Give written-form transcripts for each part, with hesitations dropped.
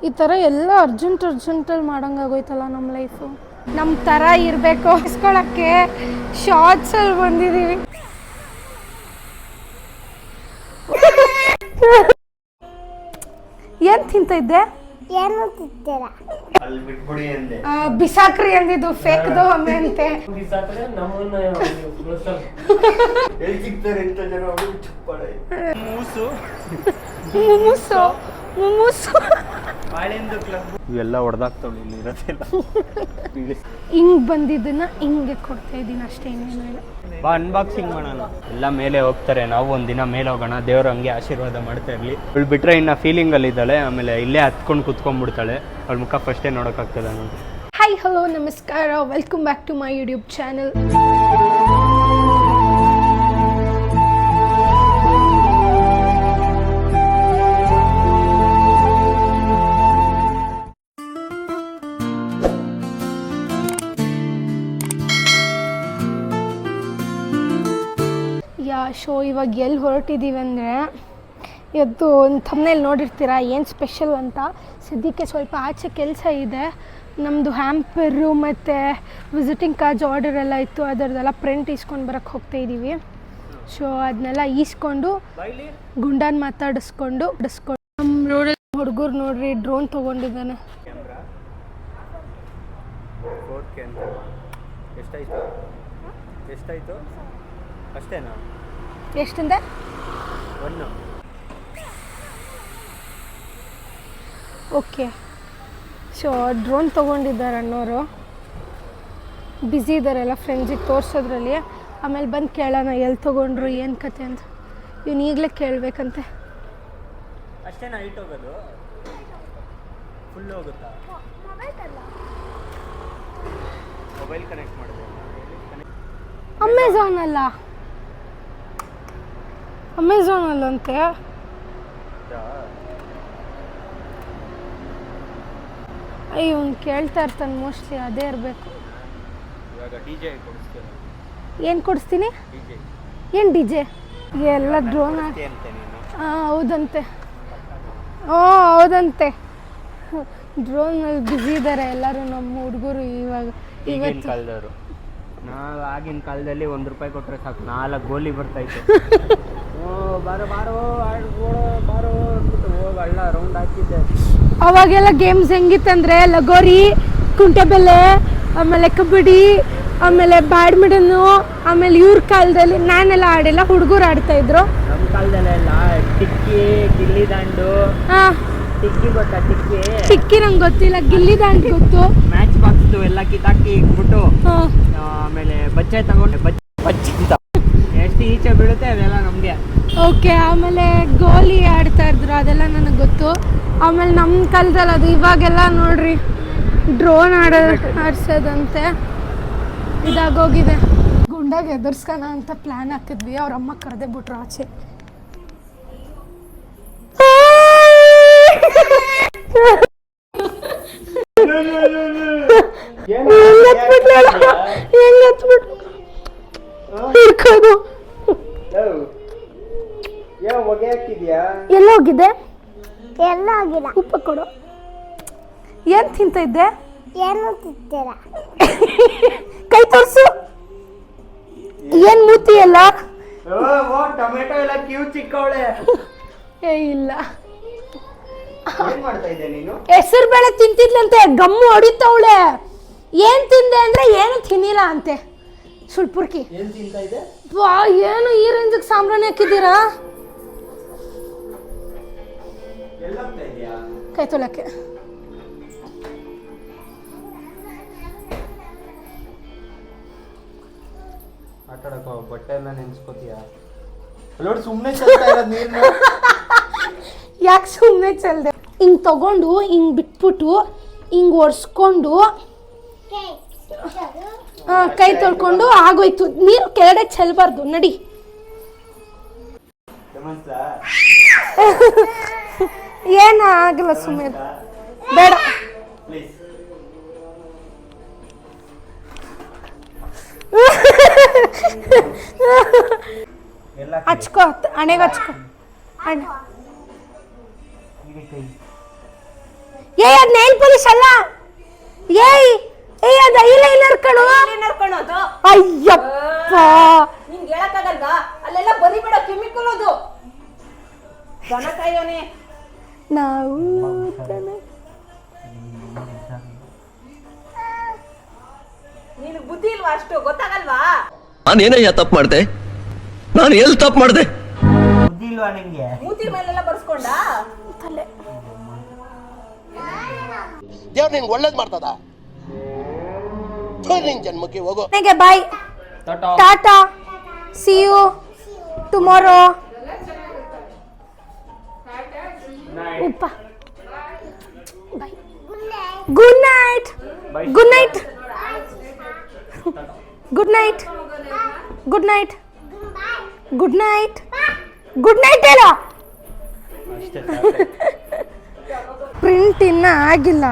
ಈ ಥರ ಎಲ್ಲ ಅರ್ಜೆಂಟಲ್ಲಿ ಮಾಡೋಂಗಾಗೋಯ್ತಲ್ಲ ನಮ್ಮ ಲೈಫು. ನಮ್ಮ ಥರ ಇರಬೇಕು ಇಸ್ಕೊಳಕ್ಕೆ ಶಾರ್ಟ್ಸಲ್ಲಿ ಬಂದಿದ್ದೀವಿ. ಏನು ತಿಂತ ಇದ್ದೆ? ಏನು ತಿಂತೀರ? ಅಲ್ಲಿ ಬಿಟ್ಬಿಡಿ ಅಂದೆ. ಬಿಸಾಕ್ರಿ ಅಂದಿದ್ದು ಫೇಕ್ದು ಒಮ್ಮೆ ಅಂತೆ. ಬಿಸಾಕ್ರೆ ನಮ್ಮನ್ನ ಎಲ್ಲಿ ಸಿಗ್ತಾರೆ ಇಂಥ ಜನ ಚಪ್ಪಾಳೆ. ಮುಮೂಸು ಬಾಳೆಂದು ಕ್ಲಬ್ ಇವೆಲ್ಲ ಹೊಡೆದಾಕ್ತಾವೆ ಇಲ್ಲಿ ಇರೋದಿಲ್ಲ. ಹಿಂಗೆ ಬಂದಿದ್ದನ್ನ ಹಿಂಗೆ ಕೊಡ್ತಾ ಇದ್ದೀನಿ ಅಷ್ಟೇ, ಏನೇನು ಇಲ್ಲ. ಬಾ ಅನ್ಬಾಕ್ಸಿಂಗ್ ಮಾಡೋಣ. ಎಲ್ಲ ಮೇಲೆ ಹೋಗ್ತಾರೆ, ನಾವು ಒಂದಿನ ಮೇಲೆ ಹೋಗೋಣ. ದೇವ್ರು ಹಂಗೆ ಆಶೀರ್ವಾದ ಮಾಡ್ತಾ ಇರಲಿ. ಇವಳು ಬಿಟ್ರೆ ಇನ್ನು ಫೀಲಿಂಗಲ್ಲಿ ಇದ್ದಾಳೆ, ಆಮೇಲೆ ಇಲ್ಲೇ ಹತ್ಕೊಂಡು ಕುತ್ಕೊಂಡ್ಬಿಡ್ತಾಳೆ. ಅವಳ ಮುಖ ಫಸ್ಟೇ ನೋಡೋಕ್ಕಾಗ್ತದೆ ನೋಡಿ. ಹಾಯ್ ಹಲೋ ನಮಸ್ಕಾರ, welcome back to my YouTube channel. So ಇವಾಗ ಎಲ್ಲಿ ಹೊರಟಿದ್ದೀವಿ ಅಂದರೆ, ಇವತ್ತು ಒಂದು ಥಂಬ್ನೇಲ್ ನೋಡಿರ್ತೀರ ಏನು ಸ್ಪೆಷಲ್ ಅಂತ. ಸದ್ಯಕ್ಕೆ ಸ್ವಲ್ಪ ಆಚೆ ಕೆಲಸ ಇದೆ. ನಮ್ಮದು ಹ್ಯಾಂಪರು ಮತ್ತು ವಿಸಿಟಿಂಗ್ ಕಾರ್ಡ್ಸ್ ಆರ್ಡರ್ ಎಲ್ಲ ಇತ್ತು, ಅದರದ್ದೆಲ್ಲ ಪ್ರಿಂಟ್ ಇಸ್ಕೊಂಡು ಬರೋಕ್ಕೆ ಹೋಗ್ತಾಯಿದ್ದೀವಿ. ಸೊ ಅದನ್ನೆಲ್ಲ ಈಸ್ಕೊಂಡು ಗುಂಡಾನ ಮಾತಾಡಿಸ್ಕೊಂಡು ನಮ್ಮ ರೋಡಲ್ಲಿ ಹುಡುಗರು ನೋಡ್ರಿ ಡ್ರೋನ್ ತೊಗೊಂಡಿದ್ದಾನೆ. ಎಷ್ಟಾಯಿತು? ಅಷ್ಟೇನಾ? ಎಷ್ಟಂದೆ? ಓಕೆ. ಸೊ ಡ್ರೋನ್ ತೊಗೊಂಡಿದ್ದಾರೆ ಅಣ್ಣವರು, ಬ್ಯುಸಿ ಇದ್ದಾರೆಲ್ಲ ಫ್ರೆಂಡ್ಸಿಗೆ ತೋರಿಸೋದ್ರಲ್ಲಿ. ಆಮೇಲೆ ಬಂದು ಕೇಳೋಣ ಎಲ್ಲಿ ತೊಗೊಂಡ್ರು ಏನು ಕತೆ ಅಂತ. ಇವನು ಈಗಲೇ ಕೇಳಬೇಕಂತೆ. ಅಷ್ಟೇನಾ ಹೈಟ್ ಹೋಗೋದು? ಫುಲ್ ಹೋಗುತ್ತಾ? ಮೊಬೈಲ್ ಕನೆಕ್ಟ್ ಮಾಡಿದೆ. ಅಮೆಝಾನ್ ಅಲ್ಲಂತೆ. ಇವನು ಕೇಳ್ತಾ ಇರ್ತಾನೆ, ಮೋಸ್ಟ್ಲಿ ಅದೇ ಇರಬೇಕು. ಏನು ಕೊಡಿಸ್ತೀನಿ? ಏನು ಡಿ ಜೆ? ಎಲ್ಲ ಡ್ರೋನ್. ಹೌದಂತೆ. ಹೌದಂತೆ. ಡ್ರೋನಲ್ಲಿ ಬ್ಯುಸಿ ಇದ್ದಾರೆ ಎಲ್ಲರೂ ನಮ್ಮ ಹುಡುಗರು. ಇವತ್ತು ಕಾಲದವರು. ನಾವು ಆಗಿನ ಕಾಲದಲ್ಲಿ ₹1 ಕೊಟ್ಟರೆ ಸಾಕು, 4 ಗೋಲಿ ಬರ್ತಾಯಿತ್ತು. ಬಾರೋ ಬಾರೋ ಬಾರೋ ಅಂದ್ಬಿಟ್ಟು ಹೋಗಿ ಹಳ್ಳ ರೌಂಡ್ ಹಾಕಿದ್ದೆ. ಅವಾಗೆಲ್ಲ ಗೇಮ್ಸ್ ಹೆಂಗಿತ್ತಂದರೆ ಲಗೋರಿ, ಕುಂಟೆಬೆಲೆ, ಆಮೇಲೆ ಕಬಡ್ಡಿ, ಆಮೇಲೆ ಬ್ಯಾಡ್ಮಿಂಟನ್ನು. ಆಮೇಲೆ ಇವ್ರ ಕಾಲದಲ್ಲಿ ನಾನೆಲ್ಲ ಆಡಿಲ್ಲ, ಹುಡುಗರು ಆಡ್ತಾಯಿದ್ರು. ನಮ್ಮ ಕಾಲದಲ್ಲೆಲ್ಲ ಟಿಕ್ಕಿ, ಗಿಲ್ಲಿ ದಾಂಡು. ಟಿಕ್ಕಿ ಗೊತ್ತಾ? ಟಿಕ್ಕಿ ನಂಗೆ ಗೊತ್ತಿಲ್ಲ, ಗಿಲ್ಲಿ ದಾಂಡು ಗೊತ್ತು. ಮ್ಯಾಚ್ ಬಾಕ್ಸ್ ಎಲ್ಲ ಕಿತ್ತಾಕಿ ಇಟ್ಬಿಟ್ಟು ಆಮೇಲೆ ಬಚ್ಚೆ ತಗೊಂಡು ಬಚ್ಚಿಂತ ಎಷ್ಟು ಈಚೆ ಬೀಳುತ್ತೆ ಅದೆಲ್ಲ ನಮಗೆ. ಓಕೆ. ಆಮೇಲೆ ಗೋಲಿ ಆಡ್ತಾ ಇದ್ರು, ಅದೆಲ್ಲ ನನಗೆ ಗೊತ್ತು. ಆಮೇಲೆ ನಮ್ಮ ಕಾಲದಲ್ಲಿ ಅದು. ಇವಾಗೆಲ್ಲ ನೋಡ್ರಿ ಡ್ರೋನ್ ಆಡ್ಸೋದಂತೆ ಇದಾಗೋಗಿದೆ. ಗುಂಡಾಗ ಎದುರ್ಸ್ಕೋಣ ಅಂತ ಪ್ಲ್ಯಾನ್ ಹಾಕಿದ್ವಿ, ಅವ್ರ ಅಮ್ಮ ಕರೆದೇ ಬಿಟ್ರು ಆಚೆ. ಎಲ್ಲ ಹೋಗಿದೆ? ಎಲ್ಲ ಆಗಿಲ್ಲ. ಉಪ್ಪ ಕೊಡು. ಏನು ತಿಂತ ಇದ್ದೆ? ಏನು ತಿಂತೀರ? ಕೈ ತೋರಿಸು. ಏನು ಮೂತಿ ಎಲ್ಲ? ಟೊಮೆಟೊ ಎಲ್ಲ ಕ್ಯೂ ಚಿಕ್ಕವಳೆ. ಇಲ್ಲ. ಏನ್ ಮಾಡ್ತಾ ಇದ್ದೆ ನೀನು? ಹೆಸರು ಬೇಳೆ ತಿಂತಿದ್ಲಂತೆ, ಗಮ್ಮು ಹೊಡಿತವಳೆ. ಏನು ತಿಂದೆ ಅಂದ್ರೆ ಏನು ತಿನ್ನಿಲ್ಲ ಅಂತೆ. ಸುಳ್ಪುರ್ಕಿ. ಏನ್ ತಿಂತಾ ಇದೆ? ವಾ, ಏನು ಈ ರೇಂಜಿಗೆ ಸಾಂಬ್ರಾಣಿ ಹಾಕಿದ್ದೀರಾ? ಕೈ ತೊಳಕ್ಕೆ. ಆಟಾಡಕ ಬಟ್ಟೆ ಎಲ್ಲ ನೆನ್ಸ್ಕೋತೀಯ? ನೋಡಿ ಸುಮ್ಮನೆ ಚೆಲ್ತಾ ಇರೋದು ನೀರ್ನ. ಯಾಕೆ ಸುಮ್ಮನೆ ಚೆಲ್ದೆ? ಹಿಂಗೆ ತಗೊಂಡು ಹಿಂಗೆ ಬಿಟ್ಬಿಟ್ಟು ಹಿಂಗೆ ಒರೆಸ್ಕೊಂಡು ಕೈ ತೊಳ್ಕೊಂಡು ಆಗೋಯ್ತು. ನೀರು ಕೆಳಗಡೆ ಚೆಲ್ಬಾರ್ದು. ನಡಿ. ಏನು ಆಗಲ್ಲ, ಸುಮ್ಮನೆ ಬೇಡ. ಹಚ್ಕೋ, ಹಣೆಗೆ ಹಚ್ಕೋ. ಅದು ನೈಲ್ ಪಾಲಿಶ್ ಅಲ್ಲ. ಏಯ್ ಏಯ್ ಅದು ಐಲೈನರ್ ಕಣೋ. ಕಣೋದು ಅಯ್ಯಪ್ಪ ನಿಂಗೆ ಹೇಳಕ್ಕಾಗಲ್ವಾ? ಅಲ್ಲೆಲ್ಲ ಬರಿಬೇಡ, ಕೆಮಿಕಲ್ ಅದು. ದನ ಕಾಯೋನೆ ನಾವು ನಿನಗೆ ಬುದ್ಧಿ ಇಲ್ವಾ? ಅಷ್ಟು ಗೊತ್ತಾಗಲ್ವಾ? ನಾನೇನಯ್ಯ ತಪ್ಪು ಮಾಡ್ದೆ? ನಾನು ಎಲ್ಲಿ ತಪ್ಪು ಮಾಡ್ದೆ? ಬುದ್ಧಿ ಇಲ್ವಾ ನಿಂಗೆ? ಮೂತಿ ಮೇಲೆಲ್ಲ ಬರ್ಸ್ಕೊಂಡ ತಲೆ. ದೇವ್ರು ನಿನ್ಗೆ ಒಳ್ಳೇದು ಮಾಡ್ತದ? ನಿನ್ ಜನ್ಮಕ್ಕೆ ಹೋಗೋ. ನನಗೆ bye, tata, see you tomorrow. ಉಪ್ಪ bye, good night, good night, good night, good night, good night, good night ಹೇಳ. ಅಷ್ಟೇ ಪ್ರಿಂಟ್ ಇನ್ನೂ ಆಗಿಲ್ಲ.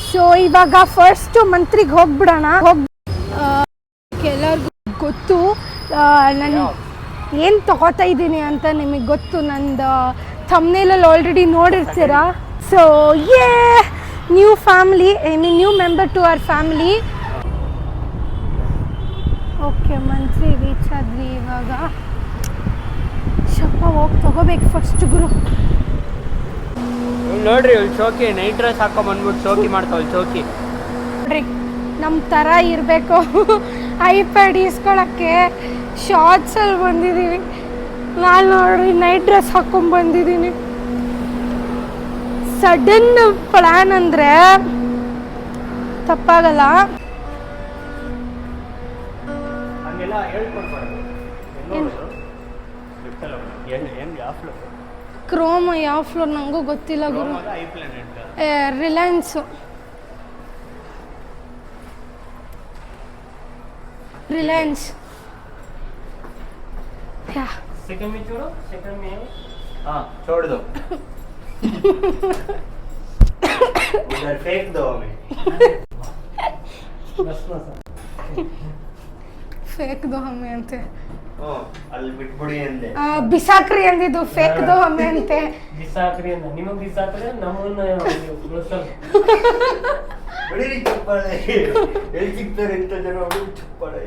ಸೊ ಇವಾಗ ಫಸ್ಟ್ ಮಂತ್ರಿಗೆ ಹೋಗ್ಬಿಡೋಣ. ಎಲ್ಲರಿಗೂ ಗೊತ್ತು ನಾನು ಏನು ತಗೋತಾ ಇದ್ದೀನಿ ಅಂತ. ನಿಮಗೆ ಗೊತ್ತು, ನಂದು ಥಂಬ್ನೇಲಲ್ಲಿ ಆಲ್ರೆಡಿ ನೋಡಿರ್ತೀರ. So new family, I mean new member to our family. Okay, Mantri reach ಆದ್ವಿ ಇವಾಗ. ಶಪ್ಪ ಹೋಗಿ ತಗೋಬೇಕು ಫಸ್ಟ್ ಗುರು. ನೋಡ್ರಿ ಇವ್ಳು ಶೋಕಿ ನೈಟ್ ಡ್ರೆಸ್ ಹಾಕೊಂಬಂದ್ಬಿಟ್ಟು ಶೋಕಿ ಮಾಡ್ತಾವಳು. ಶೋಕಿ ನೋಡ್ರಿ ನಮ್ಮ ಥರ ಇರಬೇಕು. ಐಪ್ಯಾಡ್ ಈಸ್ಕೊಳಕ್ಕೆ ಶಾರ್ಟ್ಸಲ್ಲಿ ಬಂದಿದ್ದೀವಿ. ನಾನು ನೋಡ್ರಿ ನೈಟ್ ಡ್ರೆಸ್ ಹಾಕ್ಕೊಂಡು ಬಂದಿದ್ದೀನಿ. ಸಡನ್ ಪ್ಲ್ಯಾನ್ ಅಂದರೆ ತಪ್ಪಾಗಲ್ಲ. ಹಂಗೆಲ್ಲ ಹೇಳ್ಕೊಡ್ಬಾರ್ದು. ಏನು ಯಾವ ಫ್ಲೋರ್? ಕ್ರೋಮ್ ಯಾವ ಫ್ಲೋರ್ ನನಗೂ ಗೊತ್ತಿಲ್ಲ ಗುರು. IPlanet, Reliance, Reliance. ಯಾ सेकंड में छोड़ो, सेकंड में हाँ छोड़ दो. उधर फेंक दो हमें. ಫೇಕ್ ದೋ ಹಮ್ಮೆ ಅಂತೆ. ಅಲ್ಲಿ ಬಿಟ್ಬಿಡಿ ಅಂದೆ. ಬಿಸಾಕ್ರಿ ಅಂದಿದ್ದು, ಫೇಕ್ ದೋ ಹಮ್ಮೆ ಅಂತೆ. ಬಿಸಾಕ್ರಿ ಅಂತ ನಿಮಗೆ ಬಿಸಾಕ್ರೆ ನಮ್ಮನ್ನ ಉಳಿಸಲ್ಲ. ಬಿಡಿರಿ ಚಪ್ಪಾಳೆ. ಎಲ್ಲಿ ಸಿಗ್ತಾರೆ ಇಂಥ ಜನ ಚಪ್ಪಾಳೆ.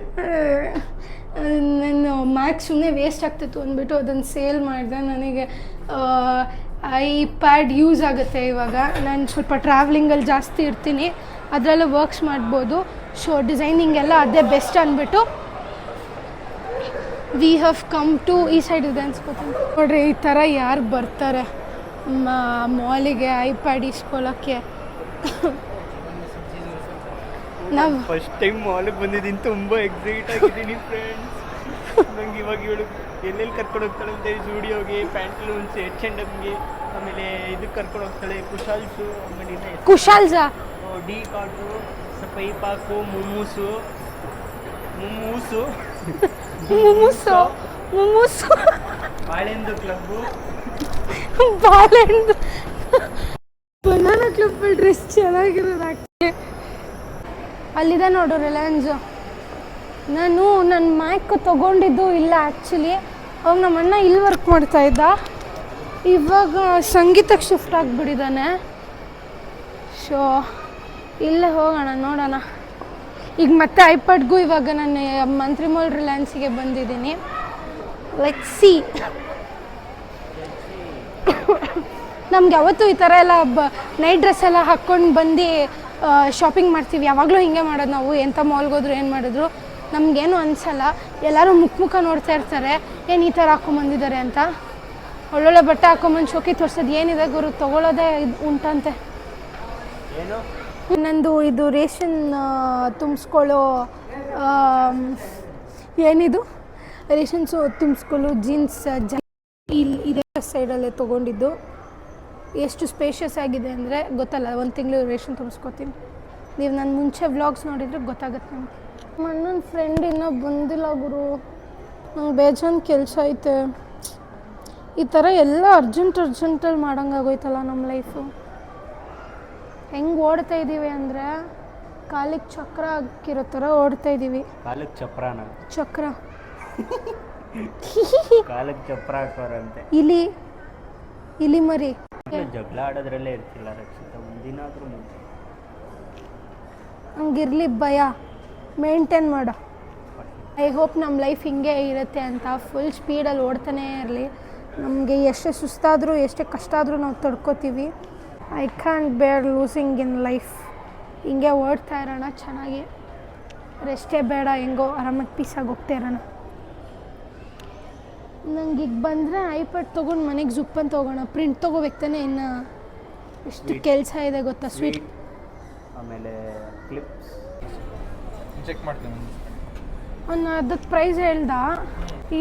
ನಾನು ಮ್ಯಾಕ್ಸ್ ಸುಮ್ಮನೆ ವೇಸ್ಟ್ ಆಗ್ತಿತ್ತು ಅಂದ್ಬಿಟ್ಟು ಅದನ್ನು ಸೇಲ್ ಮಾಡಿದೆ. ನನಗೆ ಐಪ್ಯಾಡ್ ಯೂಸ್ ಆಗುತ್ತೆ ಇವಾಗ. ನಾನು ಸ್ವಲ್ಪ ಟ್ರಾವ್ಲಿಂಗಲ್ಲಿ ಜಾಸ್ತಿ ಇರ್ತೀನಿ, ಅದರಲ್ಲೂ ವರ್ಕ್ಸ್ ಮಾಡ್ಬೋದು. ಸೊ ಡಿಸೈನಿಂಗ್ ಎಲ್ಲ ಅದೇ ಬೆಸ್ಟ್ ಅಂದ್ಬಿಟ್ಟು ವಿ ಹ್ಯಾವ್ ಕಮ್ ಟು ಈ ಸೈಡ್ ಇದೆ ಅನ್ಸ್ಕೊತೀನಿ. ನೋಡ್ರಿ ಈ ಥರ ಯಾರು ಬರ್ತಾರೆ ಮಾಲಿಗೆ ಐಪ್ಯಾಡ್ ಇಸ್ಕೊಳ್ಳೋಕ್ಕೆ. ನಾವು ಫಸ್ಟ್ ಟೈಮ್ ಮಾಲಿಗೆ ಬಂದಿದ್ದೀನಿ, ತುಂಬ ಎಕ್ಸೈಟ್ ಆಗಿದ್ದೀನಿ ಫ್ರೆಂಡ್ಸ್. ನಂಗೆ ಇವಾಗ ಇವಳು ಎಲ್ಲೆಲ್ಲಿ ಕರ್ಕೊಂಡು ಹೋಗ್ತಾಳೆ ಅಂತ ಸ್ಟುಡಿಯೋಗೆ, ಪ್ಯಾಂಟ್ಲೂನ್ಸ್, H&Mಗೆ, ಆಮೇಲೆ ಇದಕ್ಕೆ ಕರ್ಕೊಂಡು ಹೋಗ್ತಾಳೆ ಕುಶಾಲ್ಸು, ಆಮೇಲೆ ಕುಶಾಲ್ಜಾ, ಡಿ ಕಾಟು, ಸಪೈ ಪಾಕು, ಮುಮ್ಮೂಸು ಮುಮ್ಮೂಸು ಮುಮುಸು ಮುಮುಸು ಬಾಳೆಂದು ಕ್ಲಬ್ಬು, ಬಾಳೆಹಣ್ಣು, ಬನಾನಾ ಕ್ಲಬ್ಬಲ್ಲಿ ಡ್ರೆಸ್ ಚೆನ್ನಾಗಿರೋದು ಆ್ಯಕ್ಚುಲಿ. ಅಲ್ಲಿದೆ ನೋಡು ರಿಲಯನ್ಸು. ನಾನು ನನ್ನ ಮ್ಯಾಕ್ ತೊಗೊಂಡಿದ್ದು ಇಲ್ಲ ಆ್ಯಕ್ಚುಲಿ. ಅವಾಗ ನಮ್ಮ ಅಣ್ಣ ಇಲ್ಲಿ ವರ್ಕ್ ಮಾಡ್ತಾಯಿದ್ದ, ಇವಾಗ ಸಂಗೀತಕ್ಕೆ ಶಿಫ್ಟ್ ಆಗಿಬಿಟ್ಟಿದ್ದಾನೆ. ಸೊ ಇಲ್ಲೇ ಹೋಗೋಣ, ನೋಡೋಣ. ಈಗ ಮತ್ತೆ ಐಪ್ಯಾಡ್ಗೂ ಇವಾಗ ನಾನು ಮಂತ್ರಿ ಮಾಲ್ ರಿಲಯನ್ಸಿಗೆ ಬಂದಿದ್ದೀನಿ. ಲೈಕ್ ಸಿ ನಮ್ಗೆ ಯಾವತ್ತೂ ಈ ಥರ ಎಲ್ಲ ನೈಟ್ ಡ್ರೆಸ್ ಎಲ್ಲ ಹಾಕ್ಕೊಂಡು ಬಂದು ಶಾಪಿಂಗ್ ಮಾಡ್ತೀವಿ. ಯಾವಾಗಲೂ ಹಿಂಗೆ ಮಾಡೋದು ನಾವು. ಎಂಥ ಮಾಲ್ಗೆ ಹೋದ್ರು ಏನು ಮಾಡಿದ್ರು ನಮಗೇನು ಅನಿಸಲ್ಲ. ಎಲ್ಲರೂ ಮುಖ ನೋಡ್ತಾ ಇರ್ತಾರೆ, ಏನು ಈ ಥರ ಹಾಕ್ಕೊಂಬಂದಿದ್ದಾರೆ ಅಂತ. ಒಳ್ಳೊಳ್ಳೆ ಬಟ್ಟೆ ಹಾಕ್ಕೊಂಬಂದು ಶೋಕಿ ತೋರಿಸೋದು ಏನಿದೆ ಗುರು, ತೊಗೊಳ್ಳೋದೇ ಉಂಟಂತೆ. ಏನು ನಂದು ಇದು ರೇಷನ್ ತುಂಬಿಸ್ಕೊಳ್ಳೋ ಏನಿದು ರೇಷನ್ಸು ತುಂಬಿಸ್ಕೊಳ್ಳೋ ಜೀನ್ಸ್ ಇಲ್ಲಿ ಇದೇ ಸೈಡಲ್ಲೇ ತೊಗೊಂಡಿದ್ದು. ಎಷ್ಟು ಸ್ಪೇಷಿಯಸ್ ಆಗಿದೆ ಅಂದರೆ ಗೊತ್ತಲ್ಲ, 1 ತಿಂಗಳು ರೇಷನ್ ತುಂಬಿಸ್ಕೊತೀನಿ. ನೀವು ನನ್ನ ಮುಂಚೆ ವ್ಲಾಗ್ಸ್ ನೋಡಿದರೆ ಗೊತ್ತಾಗುತ್ತೆ ನಮಗೆ. ನನ್ನ ಫ್ರೆಂಡ್ ಇನ್ನೂ ಬಂದಿಲ್ಲ ಗುರು, ನಂಗೆ ಬೇಜಾನ್ ಕೆಲಸ ಐತೆ. ಈ ಥರ ಎಲ್ಲ ಅರ್ಜೆಂಟಲ್ಲಿ ಮಾಡೋಂಗಾಗೋಯ್ತಲ್ಲ ನಮ್ಮ ಲೈಫು. ಹೆಂಗೆ ಓಡ್ತಾ ಇದ್ದೀವಿ ಅಂದರೆ ಕಾಲಿಗೆ ಚಕ್ರ ಹಾಕಿರೋ ಥರ ಓಡ್ತಾ ಇದ್ದೀವಿ. ಕಾಲಕ್ಕೆ ಚಪ್ರಾನ ಚಕ್ರ ಕಾಲಕ್ಕೆ ಚಪ್ರ ಹಾಕೋರಂತೆ. ಇಲಿ ಇಲಿ ಮರಿ. ಜಗಳ ಆಡೋದ್ರಲ್ಲೇ ಇರ್ತಿಲ್ಲ ರಕ್ಷಿತಾ, ಒಂದಿನ ಆದರೂ ಮುಂಚೆ. ಹಂಗಿರ್ಲಿ ಭಯ, ಮೇಂಟೈನ್ ಮಾಡು. ಐ ಹೋಪ್ ನಮ್ಮ ಲೈಫ್ ಹಿಂಗೆ ಇರುತ್ತೆ ಅಂತ ಫುಲ್ ಸ್ಪೀಡಲ್ಲಿ ಓಡ್ತಾನೇ ಇರಲಿ. ನಮಗೆ ಎಷ್ಟೇ ಸುಸ್ತಾದರೂ ಎಷ್ಟೇ ಕಷ್ಟ ಆದರೂ ನಾವು ತಡ್ಕೋತೀವಿ. ಐ ಕ್ಯಾನ್ ಬೇರ್ ಲೂಸಿಂಗ್ ಇನ್ ಲೈಫ್. ಹಿಂಗೆ ಓಡ್ತಾ ಇರೋಣ, ಚೆನ್ನಾಗಿ ರೆಸ್ಟೇ ಬೇಡ, ಹೆಂಗೋ ಆರಾಮಾಗಿ ಪೀಸಾಗಿ ಹೋಗ್ತಾ ಇರೋಣ. ನಂಗೆ ಈಗ ಬಂದರೆ ಐಪ್ಯಾಡ್ ತೊಗೊಂಡು ಮನೆಗೆ ಜುಪ್ ಅಂತ ಹೋಗೋಣ. ಪ್ರಿಂಟ್ ತೊಗೋಬೇಕು ತಾನೆ, ಇನ್ನು ಎಷ್ಟು ಕೆಲಸ ಇದೆ ಗೊತ್ತಾ. ಸ್ವೀಟ್ ಆಮೇಲೆ ಕ್ಲಿಪ್ಸ್ ಚೆಕ್ ಮಾಡ್ತೀನಿ. ಅವ್ನು ಅದಕ್ಕೆ ಪ್ರೈಸ್ ಹೇಳ್ದ,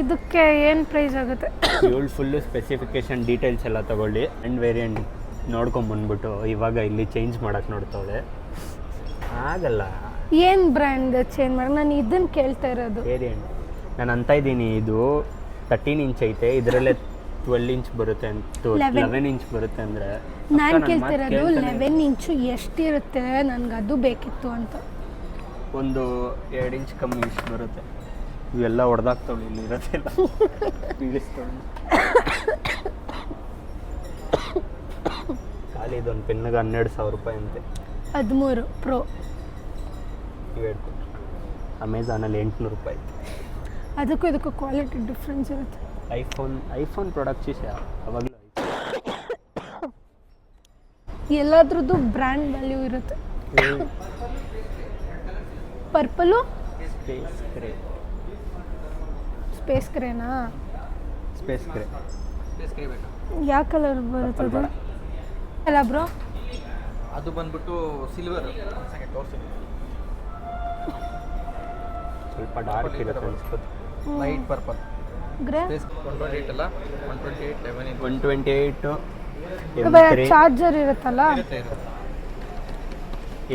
ಇದಕ್ಕೆ ಏನು ಪ್ರೈಸ್ ಆಗುತ್ತೆ? ಇವಳು ಫುಲ್ಲು ಸ್ಪೆಸಿಫಿಕೇಶನ್ ಡೀಟೇಲ್ಸ್ ಎಲ್ಲ ತೊಗೊಳ್ಳಿ. ಆ್ಯಂಡ್ ವೇರಿಯಂಟ್ ನೋಡ್ಕೊಂಬಂದ್ಬಿಟ್ಟು ಇವಾಗ ಇಲ್ಲಿ ಚೇಂಜ್ ಮಾಡೋಕ್ಕೆ ನೋಡ್ತಾವಳೆ. ಆಗಲ್ಲ. ಏನು ಬ್ರ್ಯಾಂಡ್ ಚೇಂಜ್ ಮಾಡಿ? ನಾನು ಇದನ್ನು ಕೇಳ್ತಾ ಇರೋದು. ವೇರಿಯಂಟ್ ನಾನು ಅಂತ ಇದ್ದೀನಿ, ಇದು 13 ಇಂಚ್ ಐತೆ, ಇದರಲ್ಲೇ 12 ಇಂಚ್ ಬರುತ್ತೆ ಅಂತ, 11 ಇಂಚ್ ಬರುತ್ತೆ ಅಂದರೆ. ನಾನು ಕೇಳ್ತಿರೋದು 11 ಇಂಚು ಎಷ್ಟಿರುತ್ತೆ, ನನಗೆ ಅದು ಬೇಕಿತ್ತು ಅಂತ. ಒಂದು 2 ಇಂಚ್ ಕಮ್ಮಿ ಇಷ್ಟು ಬರುತ್ತೆ. ಇವೆಲ್ಲ ಹೊಡೆದಾಕ್ತಾವೆ, ಇಲ್ಲಿ ಇರೋದಿಲ್ಲ, ಬೀಳಿಸ್ತಾವೆ. ಖಾಲಿ ಇದೊಂದು ಪೆನ್ನಿಗೆ 12,000 ರೂಪಾಯಿ ಅಂತೆ. 13 ಪ್ರೋ ಇವೆರಡು ಅಮೆಝಾನಲ್ಲಿ 800 ರೂಪಾಯಿ. ಅದಕ್ಕೂ ಇದಕ್ಕೂ ಕ್ವಾಲಿಟಿ ಡಿಫ್ರೆನ್ಸ್ ಇರುತ್ತೆ. ಐಫೋನ್ ಪ್ರಾಡಕ್ಟ್ಸ್ ಅವಾಗಲೂ ಎಲ್ಲದ್ರದ್ದು ಬ್ರ್ಯಾಂಡ್ ವ್ಯಾಲ್ಯೂ ಇರುತ್ತೆ. ಪರ್ಪಲು ಸ್ಪೇಸ್ ಗ್ರೇನಾ? ಸ್ಪೇಸ್ ಗ್ರೇ ಯಾವ ಕಲರ್ ಬರುತ್ತದು ಅಲ್ಲ ಬ್ರೋ? ಅದು ಬಂದ್ಬಿಟ್ಟು ಸಿಲ್ವರ್, ಸ್ವಲ್ಪ ಡಾರ್ಕ್ ಇರುತ್ತೆ ಅನ್ಸ್ಕೊತ್ತೆ. Light purple. ಗ್ರೇ 128 ಅಲ್ಲ, 128 11 128 ಚಾರ್ಜರ್ ಇರುತ್ತಲ್ಲ,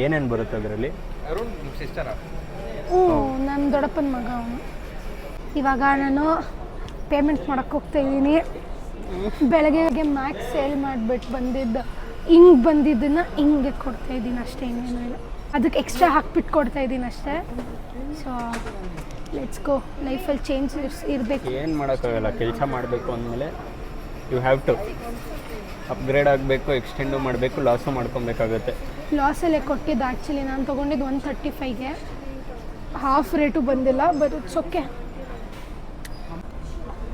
ಏನೇನು ಬರುತ್ತೆ ಅದರಲ್ಲಿ? ಅರುಣ್ ನಿಮ್ಮ ಸಿಸ್ಟರಾ? ನನ್ನ ದೊಡ್ಡಪ್ಪನ ಮಗ ಅವನು. ಇವಾಗ ನಾನು ಪೇಮೆಂಟ್ ಮಾಡೋಕ್ಕೆ ಹೋಗ್ತಾ ಇದ್ದೀನಿ. ಬೆಳಗ್ಗೆ ಮ್ಯಾಕ್ಸ್ ಸೇಲ್ ಮಾಡಿಬಿಟ್ಟು ಬಂದಿದ್ದು ಹಿಂಗೆ ಬಂದಿದ್ದನ್ನು ಹಿಂಗೆ ಕೊಡ್ತಾ ಇದ್ದೀನಿ ಅಷ್ಟೇ, ಇನ್ನೇನು ಇಲ್ಲ. ಅದಕ್ಕೆ ಎಕ್ಸ್ಟ್ರಾ ಹಾಕ್ಬಿಟ್ಟು ಕೊಡ್ತಾ ಇದ್ದೀನಿ ಅಷ್ಟೇ. So let's go. ಲೈಫಲ್ಲಿ ಚೇಂಜ್ ಇರಬೇಕು. ಏನು ಮಾಡೋಕ್ಕಾಗಲ್ಲ, ಕೆಲಸ ಮಾಡಬೇಕು ಅಂದಮೇಲೆ ಯು ಹ್ಯಾವ್ ಟು ಅಪ್ಗ್ರೇಡ್ ಆಗಬೇಕು, ಎಕ್ಸ್ಟೆಂಡು ಮಾಡಬೇಕು, ಲಾಸು ಮಾಡ್ಕೊಬೇಕಾಗುತ್ತೆ. ಲಾಸಲ್ಲೇ ಕೊಟ್ಟಿದ್ದು ಆ್ಯಕ್ಚುಲಿ. ನಾನು ತೊಗೊಂಡಿದ್ದು 135ಗೆ, ಹಾಫ್ ರೇಟು ಬಂದಿಲ್ಲ, ಬಟ್ ಇಟ್ಸ್ ಓಕೆ.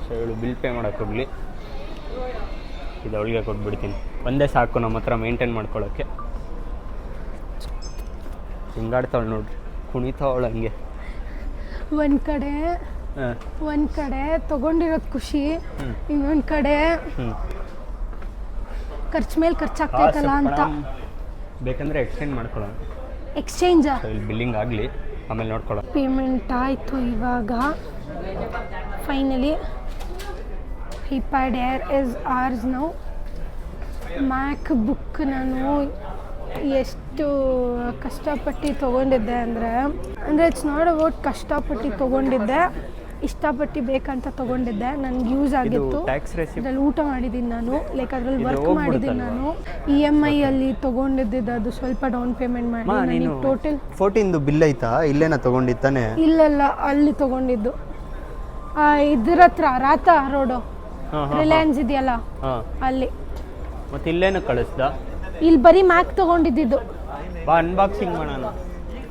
ಸೊ ಇವಳು ಬಿಲ್ ಪೇ ಮಾಡೋಕ್ಕೆ ಹೋಗಲಿ, ಇದು ಅವಳಿಗೆ ಕೊಟ್ಬಿಡ್ತೀನಿ. ಒಂದೇ ಸಾಕು ನಮ್ಮ ಹತ್ರ ಮೇಂಟೈನ್ ಮಾಡ್ಕೊಳ್ಳೋಕ್ಕೆ. ಹಿಂಗಾಡ್ತಾವಳು ನೋಡ್ರಿ, ಕುಣಿತಾವಳು ಹಂಗೆ. ಒಂದು ಕಡೆ ತೊಗೊಂಡಿರೋದು ಖುಷಿ, ಇನ್ನೊಂದು ಕಡೆ ಖರ್ಚು ಮೇಲೆ ಖರ್ಚಾಗ್ತೈತಲ್ಲ ಅಂತ. ಬೇಕಂದರೆ ಎಕ್ಸ್ಟೆಂಡ್ ಮಾಡ್ಕೊಳ್ಳೋಣ. ಎಕ್ಸ್ಚೇಂಜಾ? ಇಲ್ಲಿ ಬಿಲ್ಲಿಂಗ್ ಆಗಲಿ, ಆಮೇಲೆ ನೋಡ್ಕೊಳ್ಳೋ. ಪೇಮೆಂಟ್ ಆಯಿತು ಇವಾಗ finally. IPad Air is ours now. MacBook ನಾನು ಎಷ್ಟು ಕಷ್ಟಪಟ್ಟು ತೊಗೊಂಡಿದ್ದೆ ಅಂದರೆ ಇಟ್ಸ್ ನಾಟ್ ಅಬೌಟ್ ಕಷ್ಟಪಟ್ಟು ತೊಗೊಂಡಿದ್ದೆ, ಇಷ್ಟಪಟ್ಟು ಬೇಕಂತ ತೊಗೊಂಡಿದ್ದೆ. ನನಗೆ ಯೂಸ್ ಆಗಿತ್ತು. ಅದ್ರಲ್ಲಿ ಊಟ ಮಾಡಿದ್ದೀನಿ ನಾನು, ಲೈಕ್ ಅದ್ರಲ್ಲಿ ವರ್ಕ್ ಮಾಡಿದ್ದೀನಿ ನಾನು. EMI ಅಲ್ಲಿ ತೊಗೊಂಡಿದ್ದಿದ್ದು, ಅದು ಸ್ವಲ್ಪ ಡೌನ್ ಪೇಮೆಂಟ್ ಮಾಡಿ ನನಗೆ ಟೋಟಲ್ 14 ಬಿಲ್ ಐತಾ? ಇಲ್ಲೇನ ತೊಗೊಂಡಿತ್ತಾನೆ? ಇಲ್ಲಲ್ಲ, ಅಲ್ಲಿ ತೊಗೊಂಡಿದ್ದು. ಇದ್ರ ಹತ್ರ ರಾತ ರೋಡು ರಿಲಯನ್ಸ್ ಇದೆಯಲ್ಲ ಅಲ್ಲಿ. ಮತ್ತೆ ಇಲ್ಲೇನು ಕಳಿಸ್ದ? ಇಲ್ಲಿ ಬರೀ ಮ್ಯಾಕ್ ತೊಗೊಂಡಿದ್ದು. ಬಾ ಅನ್ಬಾಕ್ಸಿಂಗ್ ಮಾಡೋಣ.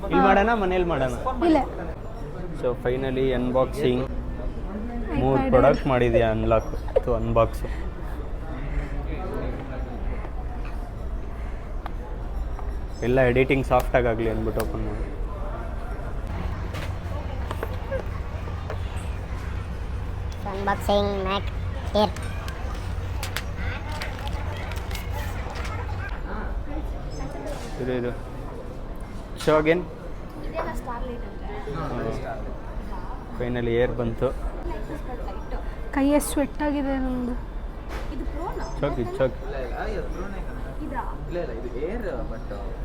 ಇಲ್ಲಿ ಮಾಡೋಣ, ಮನೇಲಿ ಮಾಡೋಣ? ಇಲ್ಲ. So finally unboxing. 3 ಪ್ರಾಡಕ್ಟ್ ಮಾಡಿದ್ಯಾ ಅನ್ಲಾಕ್ ಅಥವಾ ಅನ್ಬಾಕ್ಸ್? ಎಲ್ಲ ಎಡಿಟಿಂಗ್ ಸಾಫ್ಟಾಗಿ ಆಗಲಿ ಅಂದ್ಬಿಟ್ಟು ಓಪನ್ ಮಾಡಿ. ಅನ್ಬಾಕ್ಸಿಂಗ್ ಮ್ಯಾಕ್ ಏರ್. ಇದು ಶೋ ಅಗೇನ್. ಫೈನಲಿ ಏರ್ ಬಂತು. ಕೈಯೇ ಸ್ವೆಟ್ ಆಗಿದೆ ನಮ್ಮದು. ಚೋಕ್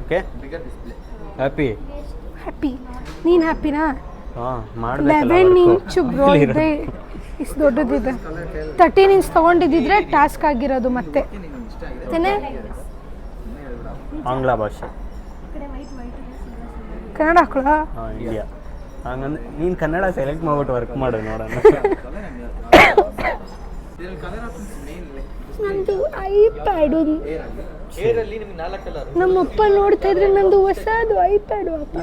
ಓಕೆ. ಹ್ಯಾಪಿ ನೀನು ಹ್ಯಾಪಿನಾ? ಹಾಂ 11 ಇಂಚು ಬ್ರೋ ಇದೆ, ಇಷ್ಟು ದೊಡ್ಡದಿದೆ. 13 ಇಂಚ್ ತೊಗೊಂಡಿದ್ದಿದ್ರೆ ಟಾಸ್ಕ್ ಆಗಿರೋದು ಮತ್ತೆ. ಆಂಗ್ಲ ಭಾಷೆ, ಕನ್ನಡ ಹಾಕೊಳ್ಳ? ಹಾಂ ಇಂಡಿಯಾ. ಹಂಗಂದ್ರೆ ನೀನು ಕನ್ನಡ ಸೆಲೆಕ್ಟ್ ಮಾಡ್ಬಿಟ್ಟು ವರ್ಕ್ ಮಾಡು ನೋಡೋಣ. ನಂದು ಐಪ್ಯಾಡು ಏರಲ್ಲಿ ನಿಮ್ಗೆ 4 ಕಲರ್. ನಮ್ಮಪ್ಪ ನೋಡ್ತಾ ಇದ್ರೆ ನಂದು ಹೊಸದು ಐಪ್ಯಾಡು ಅಪ್ಪ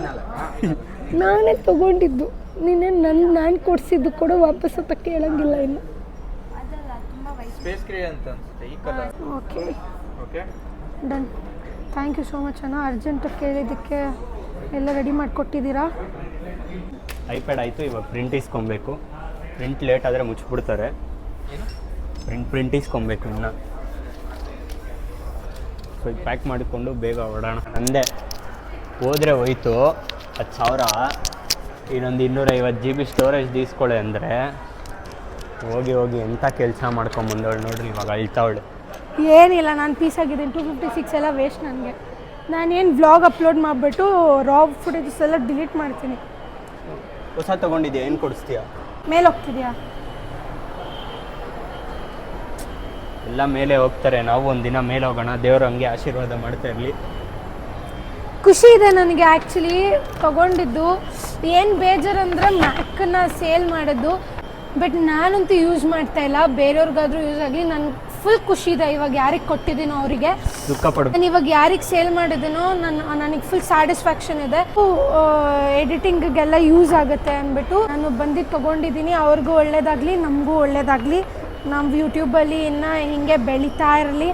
ನಾನೇ ತಗೊಂಡಿದ್ದು ನೀನೇ ನಾನು ಕೊಡಿಸಿದ್ದು ಕೂಡ ವಾಪಸ್ ಅಂತ ಕೇಳಂಗಿಲ್ಲ ಇನ್ನು. ಸ್ಪೇಸ್ ಗ್ರೇ ಅಂತ ಅನ್ಸುತ್ತೆ ಈ colour. Okay okay done. Thank you so much ಅಣ್ಣ. ಅರ್ಜೆಂಟಾಗಿ ಕೇಳಿದ್ದಕ್ಕೆ ಎಲ್ಲ ರೆಡಿ ಮಾಡಿಕೊಟ್ಟಿದ್ದೀರಾ. ಐಪ್ಯಾಡ್ ಆಯಿತು, ಇವಾಗ ಪ್ರಿಂಟ್ ಇಸ್ಕೊಬೇಕು. ಪ್ರಿಂಟ್ ಲೇಟ್ ಆದರೆ ಮುಚ್ಚಿಬಿಡ್ತಾರೆ. ಪ್ರಿಂಟ್ ಇಸ್ಕೊಬೇಕು ಇನ್ನು. ಸೊ ಇದು ಪ್ಯಾಕ್ ಮಾಡಿಕೊಂಡು ಬೇಗ ಹೊರಡೋಣ. ನಂದೇ ಹೋದರೆ ಹೋಯ್ತು 10,000. ಇನ್ನೊಂದು 250 GB ಸ್ಟೋರೇಜ್ ದೀಸ್ಕೊಳ್ಳೆ ಅಂದರೆ ಹೋಗಿ ಎಂಥ ಕೆಲಸ ಮಾಡ್ಕೊಂಬಂದವಳು ನೋಡ್ರಿ. ಇವಾಗ ಅಳ್ತಾವಳೆ. ಏನಿಲ್ಲ, ನಾನು ಪೀಸ್ ಆಗಿದ್ದೀನಿ. 256 ಎಲ್ಲ ವೇಸ್ಟ್ ನನಗೆ. ನಾನೇನು ವ್ಲಾಗ್ ಅಪ್ಲೋಡ್ ಮಾಡಿಬಿಟ್ಟು ರಾ ಫುಟೇಜಸ್ ಎಲ್ಲ ಡಿಲೀಟ್ ಮಾಡ್ತೀನಿ. ಹೊಸ ತೊಗೊಂಡಿದ್ಯಾ? ಏನು ಕೊಡಿಸ್ತೀಯಾ? ಮೇಲೆ ಹೋಗ್ತಿದ್ಯಾ? ಎಲ್ಲ ಮೇಲೆ ಹೋಗ್ತಾರೆ, ನಾವು ಒಂದಿನ ಮೇಲೆ ಹೋಗೋಣ. ದೇವರು ಹಂಗೆ ಆಶೀರ್ವಾದ ಮಾಡ್ತಾ ಇರಲಿ. ಖುಷಿ ಇದೆ ನನಗೆ ಆ್ಯಕ್ಚುಲಿ ತೊಗೊಂಡಿದ್ದು. ಏನು ಬೇಜಾರು ಅಂದರೆ ಮ್ಯಾಕನ್ನ ಸೇಲ್ ಮಾಡಿದ್ದು, ಬಟ್ ನಾನಂತೂ ಯೂಸ್ ಮಾಡ್ತಾ ಇಲ್ಲ. ಬೇರೆಯವ್ರಿಗಾದ್ರೂ ಯೂಸ್ ಆಗಲಿ. ನನಗೆ ಫುಲ್ ಖುಷಿ ಇದೆ. ಇವಾಗ ಯಾರಿಗೆ ಕೊಟ್ಟಿದ್ದೀನೋ ಅವರಿಗೆ ದುಃಖ ಪಡ. ನಾನು ಇವಾಗ ಯಾರಿಗೆ ಸೇಲ್ ಮಾಡಿದ್ದೀನೋ ನನಗೆ ಫುಲ್ ಸ್ಯಾಟಿಸ್ಫ್ಯಾಕ್ಷನ್ ಇದೆ. ಎಡಿಟಿಂಗಿಗೆಲ್ಲ ಯೂಸ್ ಆಗುತ್ತೆ ಅಂದ್ಬಿಟ್ಟು ನಾನು ಬಂದಿದ್ದು ತೊಗೊಂಡಿದ್ದೀನಿ. ಅವ್ರಿಗೂ ಒಳ್ಳೇದಾಗಲಿ, ನಮಗೂ ಒಳ್ಳೇದಾಗಲಿ. ನಮ್ಮ ಯೂಟ್ಯೂಬಲ್ಲಿ ಇನ್ನು ಹಿಂಗೆ ಬೆಳೀತಾ ಇರಲಿ.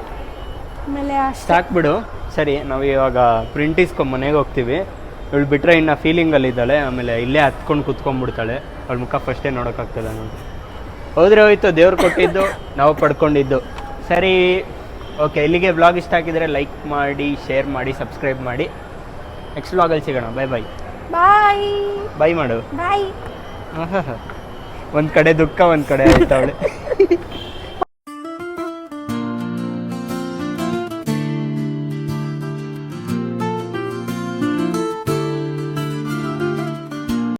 ಆಮೇಲೆ ಅಷ್ಟೇ ಸಾಕ್ಬಿಡು. ಸರಿ, ನಾವು ಇವಾಗ ಪ್ರಿಂಟ್ ಇಸ್ಕೊಂಡು ಮನೆಗೆ ಹೋಗ್ತೀವಿ. ಇವಳು ಬಿಟ್ಟರೆ ಇನ್ನು ಫೀಲಿಂಗಲ್ಲಿದ್ದಾಳೆ. ಆಮೇಲೆ ಇಲ್ಲೇ ಹತ್ಕೊಂಡು ಕುತ್ಕೊಂಡ್ಬಿಡ್ತಾಳೆ. ಅವಳ ಮುಖ ಫಸ್ಟೇ ನೋಡೋಕ್ಕಾಗ್ತದೆ ನೋಡಿ. ಹೋದರೆ ಹೋಯ್ತು, ದೇವ್ರು ಕೊಟ್ಟಿದ್ದು ನಾವು ಪಡ್ಕೊಂಡಿದ್ದು. ಸರಿ, ಓಕೆ. ಇಲ್ಲಿಗೆ ವ್ಲಾಗ್ ಇಷ್ಟ ಆಗಿದ್ರೆ ಲೈಕ್ ಮಾಡಿ, ಶೇರ್ ಮಾಡಿ, ಸಬ್ಸ್ಕ್ರೈಬ್ ಮಾಡಿ. ನೆಕ್ಸ್ಟ್ ವ್ಲಾಗಲ್ಲಿ ಸಿಗೋಣ. ಬಾಯ್ ಬಾಯ್. ಬಾಯ್ ಬಾಯ್ ಮಾಡು. ಬಾಯ್. ಒಂದು ಕಡೆ ದುಃಖ, ಒಂದು ಕಡೆ ಆಯ್ತಾವಳೆ.